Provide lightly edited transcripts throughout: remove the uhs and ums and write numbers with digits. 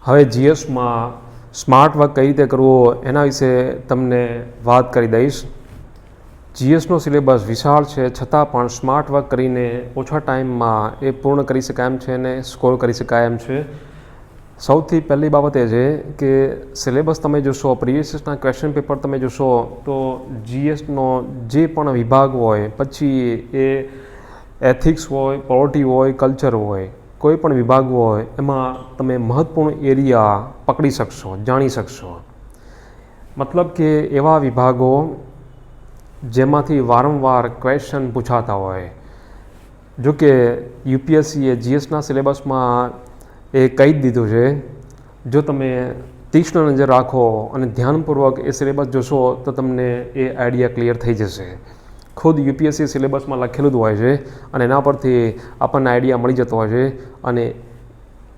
હવે જીએસમાં smart work કઈ રીતે કરવો એના વિશે તમને વાત કરી દઈશ. જીએસનો સિલેબસ વિશાળ છે, છતાં પણ સ્માર્ટ વર્ક કરીને ઓછા ટાઈમમાં એ પૂર્ણ કરી શકાય એમ છે અને સ્કોર કરી શકાય એમ છે. સૌથી પહેલી બાબત એ છે કે સિલેબસ તમે જોશો, પ્રીવિયસ યર્સના ક્વેશ્ચન પેપર તમે જોશો તો જીએસનો જે પણ વિભાગ હોય, પછી એ એથિક્સ હોય, પોલિટી હોય, કલ્ચર હોય, કોઈ પણ વિભાગ હોય, એમાં તમે મહત્વપૂર્ણ એરિયા પકડી શકશો, જાણી શકશો. મતલબ કે એવા વિભાગો જેમાંથી વારંવાર ક્વેશ્ચન પૂછાતા હોય. જો કે યુપીએસસીએ જીએસના સિલેબસમાં એ કહી જ દીધું છે, જો તમે તીક્ષ્ણ નજર રાખો અને ધ્યાનપૂર્વક એ સિલેબસ જોશો તો તમને એ આઈડિયા ક્લિયર થઈ જશે. ખુદ યુપીએસસી સિલેબસમાં લખેલું જ હોય છે અને એના પરથી આપણને આઈડિયા મળી જતો હોય છે, અને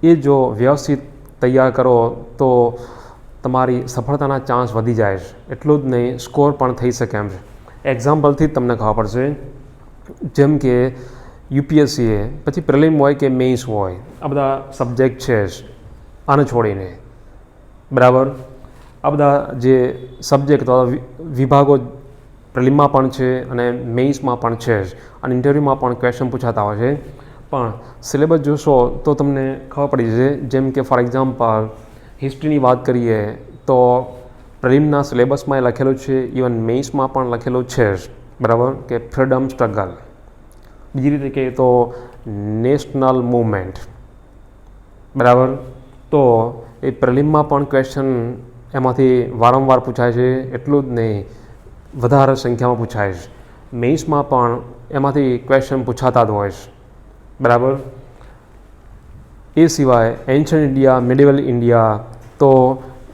એ જો વ્યવસ્થિત તૈયાર કરો તો તમારી સફળતાના ચાન્સ વધી જાય છે. એટલું જ નહીં, સ્કોર પણ થઈ શકે એમ છે. એક્ઝામ્પલથી જ તમને ખબર પડશે. જેમ કે યુપીએસસીએ પછી પ્રિલિમ હોય કે મેઇન્સ હોય, આ બધા સબ્જેક્ટ છે જ આને છોડીને, બરાબર. આ બધા જે સબ્જેક્ટ વિભાગો પ્રિલિમમાં પણ છે અને મેઇન્સમાં પણ છે જ, અને ઇન્ટરવ્યૂમાં પણ ક્વેશ્ચન પૂછાતા હોય છે. પણ સિલેબસ જોશો તો તમને ખબર પડી જશે. જેમ કે ફોર એક્ઝામ્પલ હિસ્ટ્રીની વાત કરીએ તો પ્રિલિમના સિલેબસમાં એ લખેલું છે, ઇવન મેઇન્સમાં પણ લખેલું છે જ, બરાબર, કે ફ્રીડમ સ્ટ્રગલ. બીજી રીતે કહીએ તો નેશનલ મૂવમેન્ટ, બરાબર. તો એ પ્રિલિમમાં પણ ક્વેશ્ચન એમાંથી વારંવાર પૂછાય છે. એટલું જ નહીં, વધારે સંખ્યામાં પૂછાય છે. મેઇન્સમાં પણ એમાંથી ક્વેશ્ચન પૂછાતા જ હોય છે, બરાબર. એ સિવાય એન્શન્ટ ઇન્ડિયા, મિડિવલ ઇન્ડિયા, તો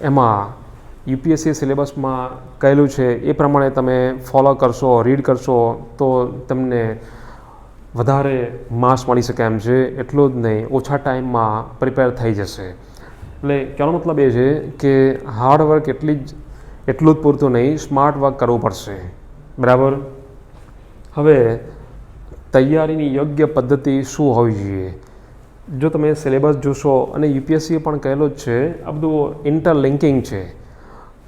એમાં યુપીએસસી સિલેબસમાં કહેલું છે એ પ્રમાણે તમે ફોલો કરશો, રીડ કરશો તો તમને વધારે માર્ક્સ મળી શકે એમ છે. એટલું જ નહીં, ઓછા ટાઈમમાં પ્રિપેર થઈ જશે. એટલે કહેવાનો મતલબ એ છે કે હાર્ડવર્ક એટલું જ પૂરતું નહીં, સ્માર્ટ વર્ક કરવું પડશે, બરાબર. હવે તૈયારીની યોગ્ય પદ્ધતિ શું હોવી જોઈએ? જો તમે સિલેબસ જોશો, અને યુપીએસસીએ પણ કહેલું જ છે, આ બધું ઇન્ટરલિંકિંગ છે.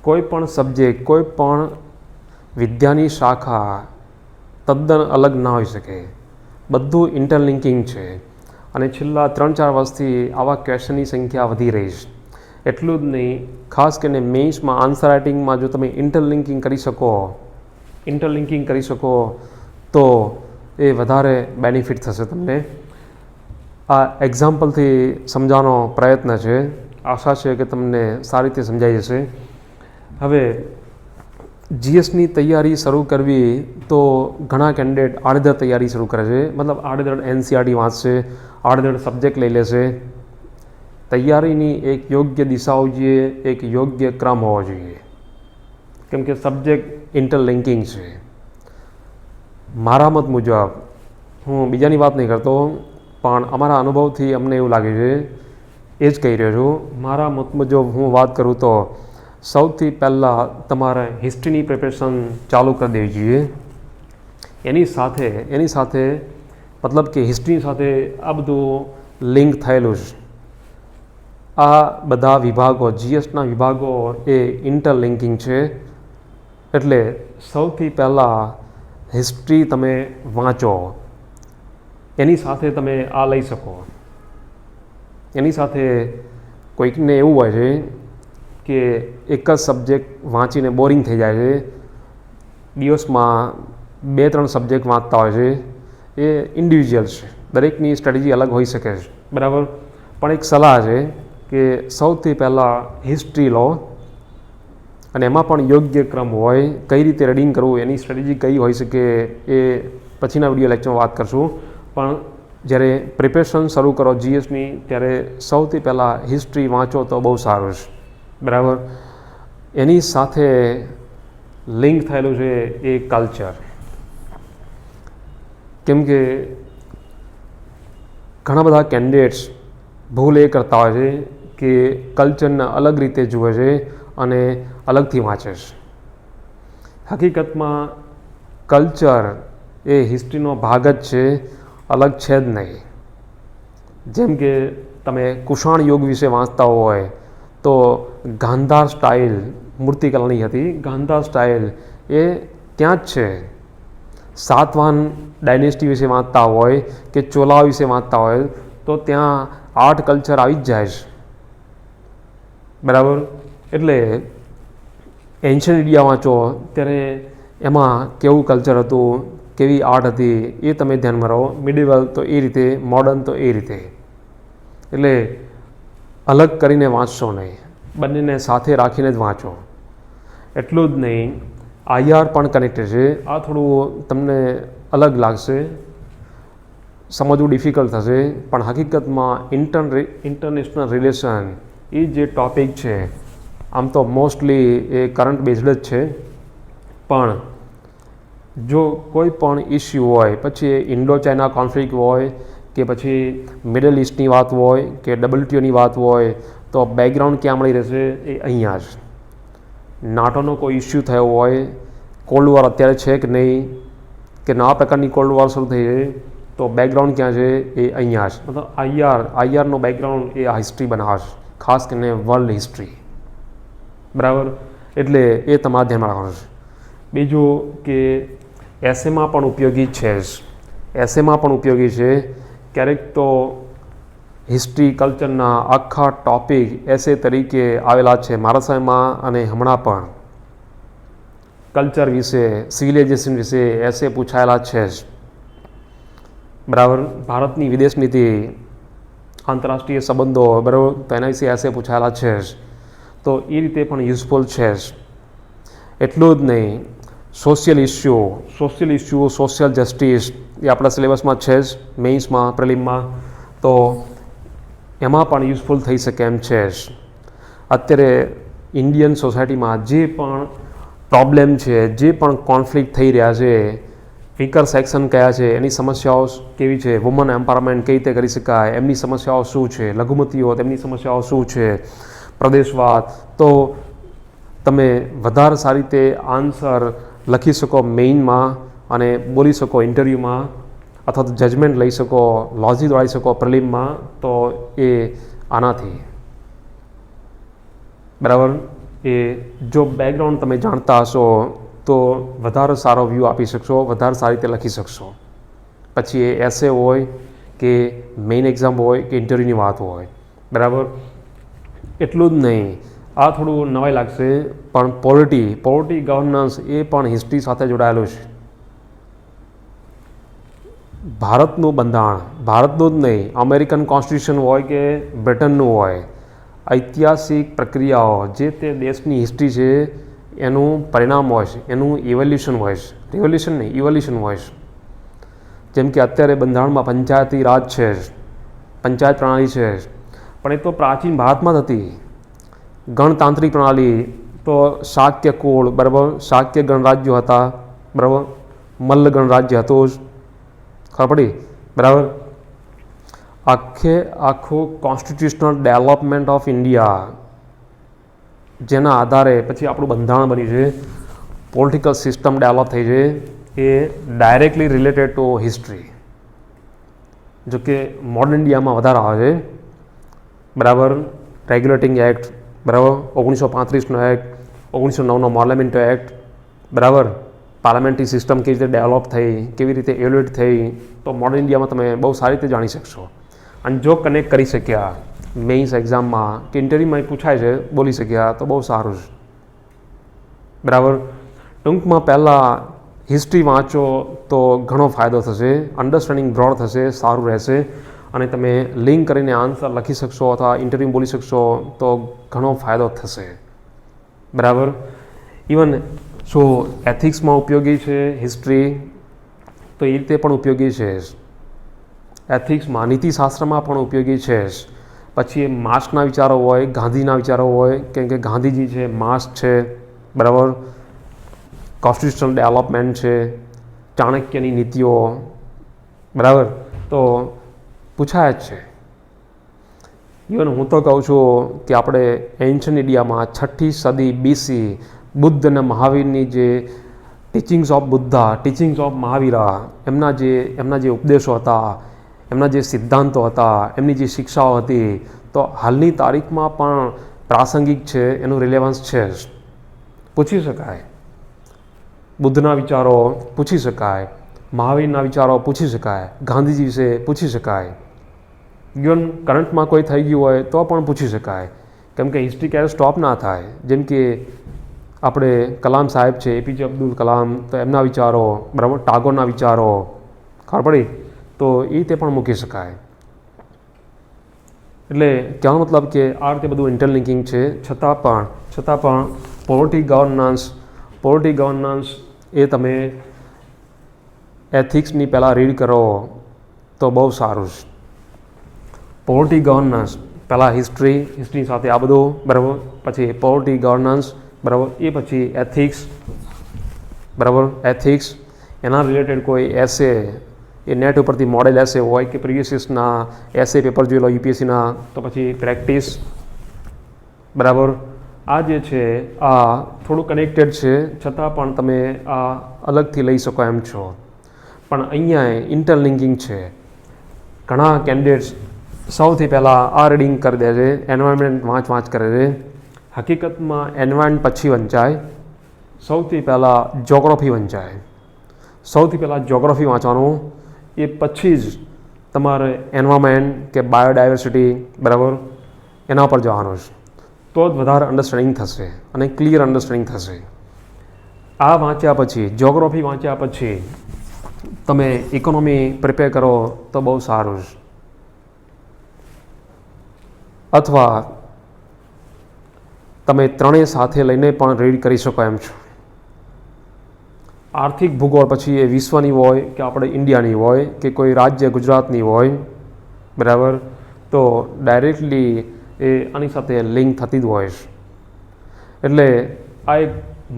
કોઈ પણ સબ્જેક્ટ, કોઈ પણ વિદ્યાની શાખા તદ્દન અલગ ના હોઈ શકે. બધું ઇન્ટરલિંકિંગ છે, અને છેલ્લા 3-4 વર્ષથી આવા ક્વેશ્ચનની સંખ્યા વધી રહી છે. એટલું જ નહીં, ખાસ કરીને મેઇન્સમાં આન્સર રાઇટિંગમાં જો તમે ઇન્ટરલિંકિંગ કરી શકો તો એ વધારે બેનિફિટ થશે તમને. આ એક્ઝામ્પલથી સમજાવવાનો પ્રયત્ન છે. આશા છે કે તમને સારી રીતે સમજાઈ જશે. હવે જીએસની તૈયારી શરૂ કરવી તો ઘણા કેન્ડિડેટ આડેધડ તૈયારી શરૂ કરે છે. મતલબ આડેધડ એનસીઆરટી વાંચશે, આડેધડ સબ્જેક્ટ લઈ લેશે. તૈયારીની એક યોગ્ય દિશા હોવી જોઈએ, એક યોગ્ય ક્રમ હોવો જોઈએ, કેમ કે સબ્જેક્ટ ઇન્ટરલિંકિંગ છે. મારા મત મુજબ, હું બીજાની વાત નહીં કરતો, પણ અમારા અનુભવથી અમને એવું લાગે છે, એ જ કહી રહ્યો છું. મારા મત મુજબ હું વાત કરું તો સૌથી પહેલાં તમારે હિસ્ટ્રીની પ્રિપરેશન ચાલુ કરી દેવી જોઈએ. એની સાથે મતલબ કે હિસ્ટ્રી સાથે આ બધું લિંક થયેલું છે. આ બધા વિભાગો, જીએસના વિભાગો એ ઇન્ટરલિંકિંગ છે. એટલે સૌથી પહેલાં હિસ્ટ્રી તમે વાંચો, એની સાથે તમે આ લઈ શકો. એની સાથે કોઈકને એવું હોય છે કે એક જ સબ્જેક્ટ વાંચીને બોરિંગ થઈ જાય છે, દિવસમાં 2-3 સબ્જેક્ટ વાંચતા હોય છે. એ ઇન્ડિવિજ્યુઅલ છે, દરેકની સ્ટ્રેટેજી અલગ હોઈ શકે છે, બરાબર. પણ એક સલાહ છે કે સૌથી પહેલાં હિસ્ટ્રી લો, અને એમાં પણ યોગ્ય ક્રમ હોય, કઈ રીતે રીડિંગ કરવું, એની સ્ટ્રેટેજી કઈ હોઈ શકે એ પછીના વિડીયો લેક્ચરમાં વાત કરશું. પણ જ્યારે પ્રિપરેશન શરૂ કરો જીએસની, ત્યારે સૌથી પહેલાં હિસ્ટ્રી વાંચો તો બહુ સારું છે, બરાબર. એની સાથે લિંક થયેલું છે એ કલ્ચર. કેમ કે ઘણા બધા કેન્ડિડેટ્સ ભૂલ એ કરતા હોય છે કે કલ્ચરને અલગ રીતે જુએ છે અને અલગથી વાંચે છે. હકીકતમાં કલ્ચર એ હિસ્ટ્રીનો ભાગ જ છે, અલગ છે જ નહીં. જેમ કે તમે કુષાણ યુગ વિશે વાંચતા હોય તો ગાંધાર સ્ટાઇલ મૂર્તિકલાની હતી. ગાંધાર સ્ટાઇલ એ ત્યાં જ છે. સાતવાહન ડાયનેસ્ટી વિશે વાંચતા હોય કે ચોલા વિશે વાંચતા હોય તો ત્યાં આર્ટ કલ્ચર આવી જ જાય છે. બરાબર. એટલે એન્શિયન્ટ ઇન્ડિયા વાંચો ત્યારે એમાં કેવું કલ્ચર હતું, કેવી આર્ટ હતી, એ તમે ધ્યાનમાં રહો. મિડિવલ તો એ રીતે, મોડર્ન તો એ રીતે. એટલે અલગ કરીને વાંચશો નહીં, બંનેને સાથે રાખીને જ વાંચો. એટલું જ નહીં, આઈઆર પણ કનેક્ટેડ છે. આ થોડું તમને અલગ લાગશે, સમજવું ડિફિકલ્ટ થશે, પણ હકીકતમાં ઇન્ટરનેશનલ રિલેશન એ જે ટૉપિક છે આમ તો મોસ્ટલી એ કરંટ બેઝડ જ છે. પણ જો કોઈ પણ ઇસ્યુ હોય, પછી ઇન્ડો ચાઇના કોન્ફ્લિક્ટ હોય કે પછી મિડલ ઇસ્ટની વાત હોય કે WTOની વાત હોય, તો બેકગ્રાઉન્ડ ક્યાં મળી રહેશે? એ અહીંયા જ. નાટોનો કોઈ ઇસ્યુ થયો હોય, કોલ્ડ વોર અત્યારે છે કે નહીં, કે નવા પ્રકારની કોલ્ડ વોર શરૂ થઈ છે, તો બેકગ્રાઉન્ડ ક્યાં છે? એ અહીંયા જ. મતલબ આઈઆરનો બેકગ્રાઉન્ડ એ આ હિસ્ટ્રી બનાવશે, ખાસ કરીને વર્લ્ડ હિસ્ટ્રી. બરાબર. એટલે એ તમારા ધ્યાનમાં રાખવાનું છે. બીજું કે એસેમાં પણ ઉપયોગી છે જ. એસેમાં પણ ઉપયોગી છે. ક્યારેક તો હિસ્ટ્રી કલ્ચરના આખા ટૉપિક એસે તરીકે આવેલા છે મારા સમયમાં, અને હમણાં પણ કલ્ચર વિશે, સિવિલાઇઝેશન વિશે એસે પૂછાયેલા છે જ. બરાબર. ભારતની વિદેશ નીતિ, આંતરરાષ્ટ્રીય સંબંધો, બરાબર, તો એના વિશે એસે પૂછાયેલા છે જ. તો એ રીતે પણ યુઝફુલ છે જ. એટલું જ નહીં, સોશિયલ ઇસ્યુ, સોશિયલ જસ્ટિસ એ આપણા સિલેબસમાં છે જ, મેઇન્સમાં, પ્રિલિમમાં. તો એમાં પણ યુઝફુલ થઈ શકે એમ છે જ. અત્યારે ઇન્ડિયન સોસાયટીમાં જે પણ પ્રોબ્લેમ છે, જે પણ કોન્ફ્લિક્ટ થઈ રહ્યા છે, વીકર સેક્શન કયા છે, એની સમસ્યાઓ કેવી છે, વુમન એમ્પાવરમેન્ટ કઈ રીતે કરી શકાય, એમની સમસ્યાઓ શું છે, લઘુમતીઓ તેમની સમસ્યાઓ શું છે, પ્રદેશવાદ, તો તમે વધારે સારી રીતે આન્સર લખી શકો મેઇનમાં અને બોલી શકો ઇન્ટરવ્યૂમાં, અથવા તો જજમેન્ટ લઈ શકો, લોજિક દોડાવી શકો પ્રિલિમમાં. તો એ આનાથી બરાબર. એ જો બેકગ્રાઉન્ડ તમે જાણતા હશો તો વધારે સારો વ્યૂ આપી શકશો, વધારે સારી રીતે લખી શકશો. પછી એ એસે હોય કે મેઇન એક્ઝામ હોય કે ઇન્ટરવ્યૂની વાત હોય. બરાબર. એટલું જ નહીં, આ થોડું નવાઈ લાગશે, પણ પોલિટી ગવર્નન્સ એ પણ હિસ્ટ્રી સાથે જોડાયેલું છે. ભારતનું બંધારણ, ભારતનું જ નહીં, અમેરિકન કોન્સ્ટિટ્યુશન હોય કે બ્રિટનનું હોય, ઐતિહાસિક પ્રક્રિયાઓ, જે તે દેશની હિસ્ટ્રી છે એનું પરિણામ હોય છે, એનું ઇવોલ્યુશન હોય છે. રિવોલ્યુશન નહીં, ઇવોલ્યુશન હોય છે. જેમ કે અત્યારે બંધારણમાં પંચાયતી રાજ છે, પંચાયત પ્રણાલી છે, પણ એ તો પ્રાચીન ભારતમાં જ હતી. ગણતાંત્રિક પ્રણાલી તો શાક્ય કુળ, બરાબર, શાક્ય ગણરાજ્યો હતા, બરાબર, મલ્લ ગણરાજ્ય હતું જ. ખબર પડી? બરાબર. આખું કોન્સ્ટિટ્યુશનલ ડેવલપમેન્ટ ઓફ ઇન્ડિયા, જેના આધારે પછી આપણું બંધારણ બન્યું છે, પોલિટિકલ સિસ્ટમ ડેવલપ થઈ છે, એ ડાયરેક્ટલી રિલેટેડ ટુ હિસ્ટ્રી. જો કે મોડર્ન ઇન્ડિયામાં વધારે આવે છે. બરાબર. રેગ્યુલેટિંગ એક્ટ, બરાબર, 1935નો એક્ટ, 1909નો પાર્લામેન્ટ એક્ટ, બરાબર, પાર્લામેન્ટરી સિસ્ટમ કેવી રીતે ડેવલપ થઈ, કેવી રીતે એવેલ્યુએટ થઈ, તો મોડર્ન ઇન્ડિયામાં તમે બહુ સારી રીતે જાણી શકશો. અને જો કનેક્ટ કરી શક્યા મેઇન્સ એક્ઝામમાં કે ઇન્ટરવ્યૂમાં પૂછાય છે, બોલી શક્યા, તો બહુ સારું છે. બરાબર. ટૂંકમાં પહેલાં હિસ્ટ્રી વાંચો તો ઘણો ફાયદો થશે, અન્ડરસ્ટેન્ડિંગ બ્રોડ થશે, સારું રહેશે, અને તમે લિંક કરીને આન્સર લખી શકશો અથવા ઇન્ટરવ્યૂ બોલી શકશો તો ઘણો ફાયદો થશે. બરાબર. ઇવન શું એથિક્સમાં ઉપયોગી છે હિસ્ટ્રી? તો એ રીતે પણ ઉપયોગી છે. એથિક્સમાં, નીતિશાસ્ત્રમાં પણ ઉપયોગી છે. પછી એ માર્ક્સના વિચારો હોય, ગાંધીના વિચારો હોય, કેમ કે ગાંધીજી છે, માર્ક્સ છે, બરાબર, કોન્સ્ટિટ્યુશનલ ડેવલપમેન્ટ છે, ચાણક્યની નીતિઓ, બરાબર, તો પૂછાય જ છે. ઇવન હું તો કહું છું કે આપણે એન્શિયન્ટ ઇન્ડિયામાં 6ઠ્ઠી સદી BC બુદ્ધ અને મહાવીરની જે teachings of Buddha, teachings of Mahavira, એમના જે ઉપદેશો હતા, એમના જે સિદ્ધાંતો હતા, એમની જે શિક્ષાઓ હતી, તો હાલની તારીખમાં પણ પ્રાસંગિક છે, એનું રિલેવન્સ છે જ, પૂછી શકાય. બુદ્ધના વિચારો પૂછી શકાય, મહાવીરના વિચારો પૂછી શકાય, ગાંધીજી વિશે પૂછી શકાય. ઇવન કરંટમાં કોઈ થઈ ગયું હોય તો પણ પૂછી શકાય, કેમ કે હિસ્ટ્રી ક્યારે સ્ટોપ ના થાય. જેમ કે આપણે કલામ સાહેબ છે, એપીજે અબ્દુલ કલામ, તો એમના વિચારો બરાબર, ટાગોરના વિચારો ખબર પડી તો એ રીતે પણ મૂકી શકાય. એટલે કહેવાનો મતલબ કે આ રીતે બધું ઇન્ટરલિંકિંગ છે. છતાં પણ પોલિટી ગવર્નન્સ એ તમે એથિક્સની પહેલાં રીડ કરો તો બહુ સારું છે. પોલિટી ગવર્નન્સ પહેલાં હિસ્ટ્રી સાથે આ બધું બરાબર, પછી પોલિટી ગવર્નન્સ બરાબર, એ પછી એથિક્સ એના રિલેટેડ કોઈ એસે, એ નેટ ઉપરથી મોડેલ એસે હોય કે પ્રીવિયસ યર્સના એસે પેપર જોઈ લો યુપીએસસીના, તો પછી પ્રેક્ટિસ બરાબર. આ જે છે આ થોડું કનેક્ટેડ છે, છતાં પણ તમે આ અલગથી લઈ શકો એમ છો. પણ અહીંયા ઇન્ટરલિંકિંગ છે. ઘણા કેન્ડિડેટ્સ સૌથી પહેલાં આ રીડિંગ કરી દે છે, એન્વાયરમેન્ટ વાંચ કરે છે. હકીકતમાં એન્વાયરમેન્ટ પછી વંચાય, સૌથી પહેલાં જોગ્રાફી વંચાય. સૌથી પહેલાં જોગ્રાફી વાંચવાનું, એ પછી જ તમારે એન્વાયરમેન્ટ કે બાયોડાયવર્સિટી બરાબર એના પર જવાનું છે. તો જ વધારે અન્ડરસ્ટેન્ડિંગ થશે અને ક્લિયર અન્ડરસ્ટેન્ડિંગ થશે. આ વાંચ્યા પછી, જોગ્રાફી વાંચ્યા પછી તમે ઇકોનોમી પ્રિપેર કરો તો બહુ સારું છે. અથવા તમે ત્રણેય સાથે લઈને પણ રીડ કરી શકો એમ છો. આર્થિક ભૂગોળ પછી એ વિશ્વની હોય કે આપણે ઇન્ડિયાની હોય કે કોઈ રાજ્ય ગુજરાતની હોય બરાબર, તો ડાયરેક્ટલી એ આની સાથે લિંક થતી જ હોય છે. એટલે આ એક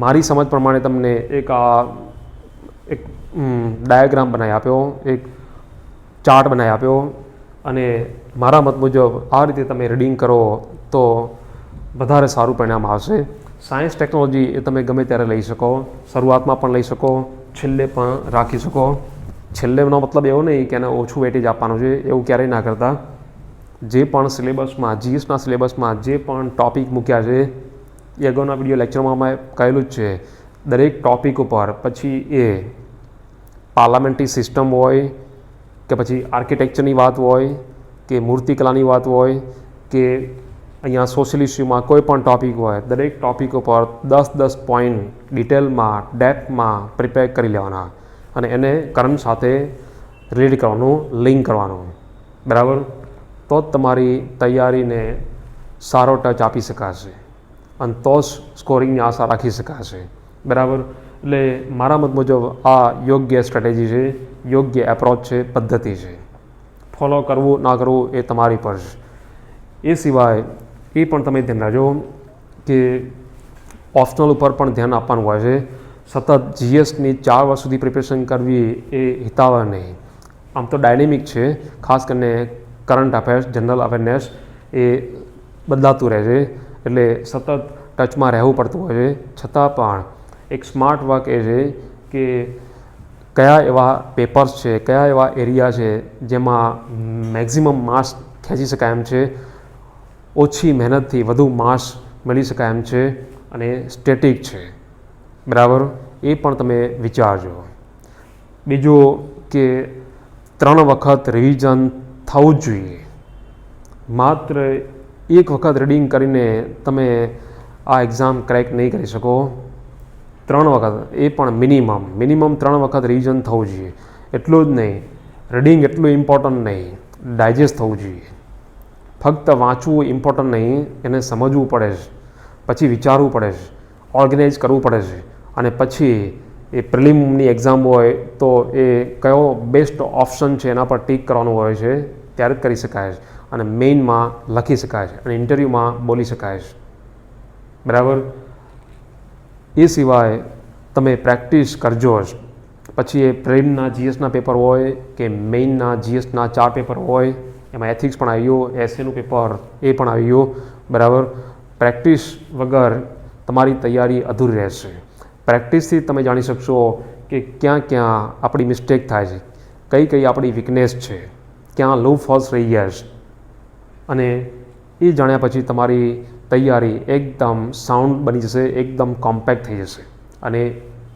મારી સમજ પ્રમાણે તમને એક ડાયાગ્રામ બનાવી આપ્યો, એક ચાર્ટ બનાવી આપ્યો, અને મારા મત મુજબ આ રીતે તમે રીડિંગ કરો તો વધારે સારું પરિણામ આવશે. સાયન્સ ટેકનોલોજી એ તમે ગમે ત્યારે લઈ શકો, શરૂઆતમાં પણ લઈ શકો, છેલ્લે પણ રાખી શકો. છેલ્લેનો મતલબ એવો નહીં કે એને ઓછું વેટેજ આપવાનું છે, એવું ક્યારેય ના કરતા. જે પણ સિલેબસમાં, જીએસના સિલેબસમાં જે પણ ટૉપિક મૂક્યા છે એ અગાઉના વિડીયો લેક્ચરમાં મેં કહેલું જ છે. દરેક ટૉપિક ઉપર પછી એ પાર્લામેન્ટરી સિસ્ટમ હોય કે પછી આર્કિટેક્ચરની વાત હોય કે મૂર્તિકલાની વાત હોય કે અહીંયા સોશિયલ ઇસ્યુમાં કોઈ પણ ટૉપિક હોય, દરેક ટૉપિક ઉપર 10 પોઈન્ટ ડિટેલમાં, ડેપ્થમાં પ્રિપેર કરી લેવાના અને એને કરંટ સાથે રીડ કરવાનું, લિંક કરવાનું બરાબર. તો જ તમારી તૈયારીને સારો ટચ આપી શકાશે અને તો જ સ્કોરિંગની આશા રાખી શકાશે બરાબર. એટલે મારા મત મુજબ આ યોગ્ય સ્ટ્રેટેજી છે, યોગ્ય એપ્રોચ છે, પદ્ધતિ છે. ફોલો કરવું ના કરવું એ તમારી પર છે. એ સિવાય એ પણ તમે ધ્યાન રાખજો કે ઓપ્શનલ ઉપર પણ ધ્યાન આપવાનું હોય છે. સતત જીએસની 4 વર્ષ સુધી પ્રિપેરેશન કરવી એ હિતાવહ નહીં. આમ તો ડાયનેમિક છે, ખાસ કરીને કરંટ અફેર્સ, જનરલ અવેરનેસ એ બદલાતું રહે છે, એટલે સતત ટચમાં રહેવું પડતું હોય છે. છતાં પણ એક સ્માર્ટ વર્ક એ છે કે કયા એવા પેપર્સ છે, કયા એવા એરિયા છે જેમાં મેક્ઝિમમ માર્ક્સ ખેંચી શકાય એમ છે, ઓછી મહેનતથી વધુ માર્ક્સ મળી શકાય એમ છે અને સ્ટેટિક છે બરાબર. એ પણ તમે વિચારજો. બીજું કે 3 વખત રિવિઝન થવું જ જોઈએ. માત્ર એક વખત રીડિંગ કરીને તમે આ એક્ઝામ ક્રેક નહીં કરી શકો. 3 વખત, એ પણ મિનિમમ 3 વખત રિવિઝન થવું જોઈએ. એટલું જ નહીં, રીડિંગ એટલું ઇમ્પોર્ટન્ટ નહીં, ડાયજેસ્ટ થવું જોઈએ. ફક્ત વાંચવું ઇમ્પોર્ટન્ટ નહીં, એને સમજવું પડે છે, પછી વિચારવું પડે છે, ઓર્ગેનાઇઝ કરવું પડે છે, અને પછી એ પ્રિલિમની એક્ઝામ હોય તો એ કયો બેસ્ટ ઓપ્શન છે એના પર ટીક કરવાનું હોય છે, ત્યારે જ કરી શકાય છે. અને મેઇનમાં લખી શકાય છે અને ઇન્ટરવ્યૂમાં બોલી શકાય છે બરાબર. એ સિવાય તમે પ્રેક્ટિસ કરજો જ. પછી એ પ્રિલિમના જીએસના પેપર હોય કે મેઇનના જીએસના 4 પેપર હોય, એમાં એથિક્સ પણ આવી ગયું, એસએનું પેપર એ પણ આવી ગયું બરાબર. પ્રેક્ટિસ વગર તમારી તૈયારી અધૂરી રહેશે. પ્રેક્ટિસથી તમે જાણી શકશો કે ક્યાં ક્યાં આપણી મિસ્ટેક થાય છે, કઈ આપણી વીકનેસ છે, ક્યાં લૂપ હોલ્સ રહી ગયા છે, અને એ જાણ્યા પછી તમારી તૈયારી એકદમ સાઉન્ડ બની જશે, એકદમ કોમ્પેક્ટ થઈ જશે અને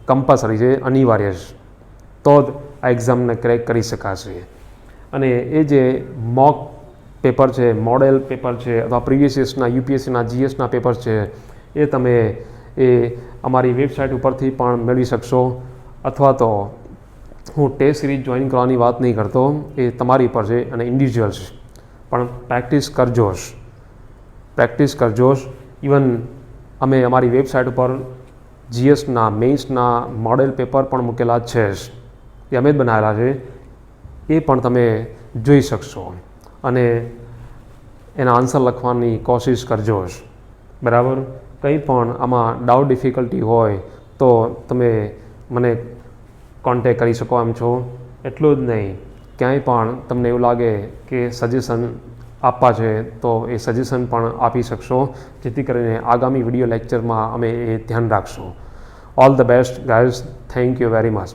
કમ્પલસરી છે, અનિવાર્ય છે, તો જ આ એક્ઝામને ક્રેક કરી શકાશે. અને એ જે મોક પેપર છે, મોડેલ પેપર છે અથવા પ્રીવિયસ યર્સના યુપીએસસીના જીએસના પેપર છે એ તમે અમારી વેબસાઇટ ઉપરથી પણ મેળવી શકશો. અથવા તો હું ટેસ્ટ સિરીઝ જોઈન કરવાની વાત નહીં કરતો, એ તમારી પર છે અને ઇન્ડિવિજ્યુઅલ છે, પણ પ્રેક્ટિસ કરજો. ઇવન અમે અમારી વેબસાઇટ ઉપર જીએસના મેઇન્સના મોડેલ પેપર પણ મૂકેલા છે, એ અમે જ બનાવેલા છે, એ પણ તમે જોઈ શકશો અને એના આન્સર લખવાની કોશિશ કરજો. બરાબર. કંઈ પણ આમાં ડાઉટ ડિફિકલ્ટી હોય તો તમે મને કોન્ટેક કરી શકો એમ છો. એટલું જ નહીં, ક્યાંય પણ તમને એવું લાગે કે સજેશન આપવા છે તો એ સજેશન પણ આપી શકશો, જેથી કરીને આગામી વિડીયો લેક્ચરમાં અમે એ ધ્યાન રાખશું. All the best guys. Thank you very much.